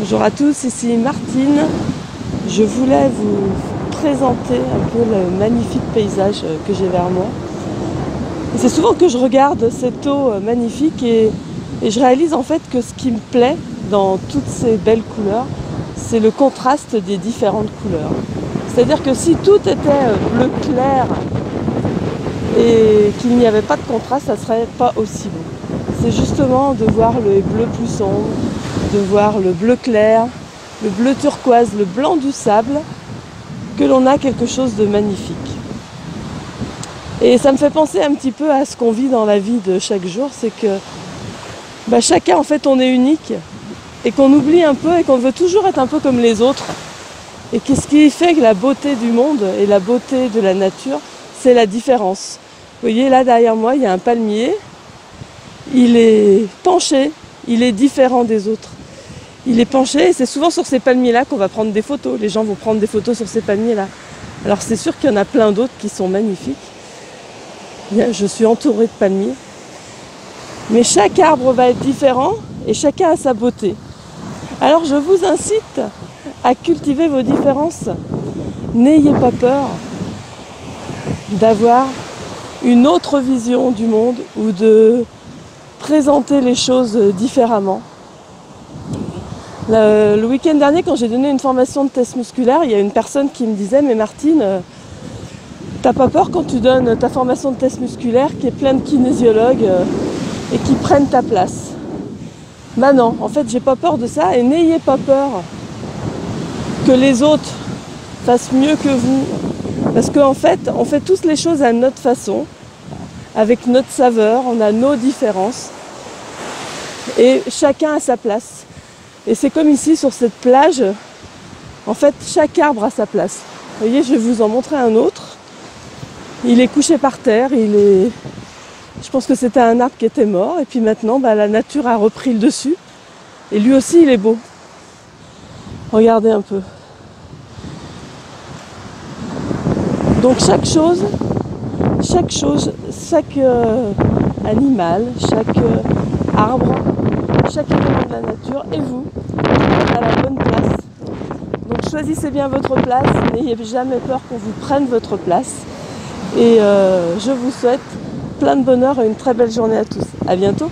Bonjour à tous, ici Martine. Je voulais vous présenter un peu le magnifique paysage que j'ai vers moi. Et c'est souvent que je regarde cette eau magnifique et je réalise en fait que ce qui me plaît dans toutes ces belles couleurs, c'est le contraste des différentes couleurs. C'est-à-dire que si tout était bleu clair et qu'il n'y avait pas de contraste, ça ne serait pas aussi beau. C'est justement de voir le bleu plus sombre, de voir le bleu clair, le bleu turquoise, le blanc du sable, que l'on a quelque chose de magnifique. Et ça me fait penser un petit peu à ce qu'on vit dans la vie de chaque jour, c'est que chacun en fait on est unique et qu'on oublie un peu et qu'on veut toujours être un peu comme les autres. Et qu'est-ce qui fait que la beauté du monde et la beauté de la nature, c'est la différence. Vous voyez là derrière moi il y a un palmier, il est penché, il est différent des autres. Il est penché et c'est souvent sur ces palmiers-là qu'on va prendre des photos. Les gens vont prendre des photos sur ces palmiers-là. Alors c'est sûr qu'il y en a plein d'autres qui sont magnifiques. Je suis entourée de palmiers. Mais chaque arbre va être différent et chacun a sa beauté. Alors je vous incite à cultiver vos différences. N'ayez pas peur d'avoir une autre vision du monde ou de présenter les choses différemment. Le week-end dernier, quand j'ai donné une formation de test musculaire, il y a une personne qui me disait « Mais Martine, t'as pas peur quand tu donnes ta formation de test musculaire qu'il y ait plein de kinésiologues et qui prennent ta place ?» Bah non, en fait, j'ai pas peur de ça et n'ayez pas peur que les autres fassent mieux que vous. Parce qu'en fait, on fait tous les choses à notre façon, avec notre saveur, on a nos différences et chacun a sa place. Et c'est comme ici sur cette plage, en fait chaque arbre a sa place. Vous voyez, je vais vous en montrer un autre. Il est couché par terre, je pense que c'était un arbre qui était mort et puis maintenant la nature a repris le dessus. Et lui aussi il est beau. Regardez un peu. Donc chaque animal, chaque arbre, chaque élément de la nature et vous à la bonne place. Donc choisissez bien votre place, n'ayez jamais peur qu'on vous prenne votre place. Et je vous souhaite plein de bonheur et une très belle journée à tous. À bientôt.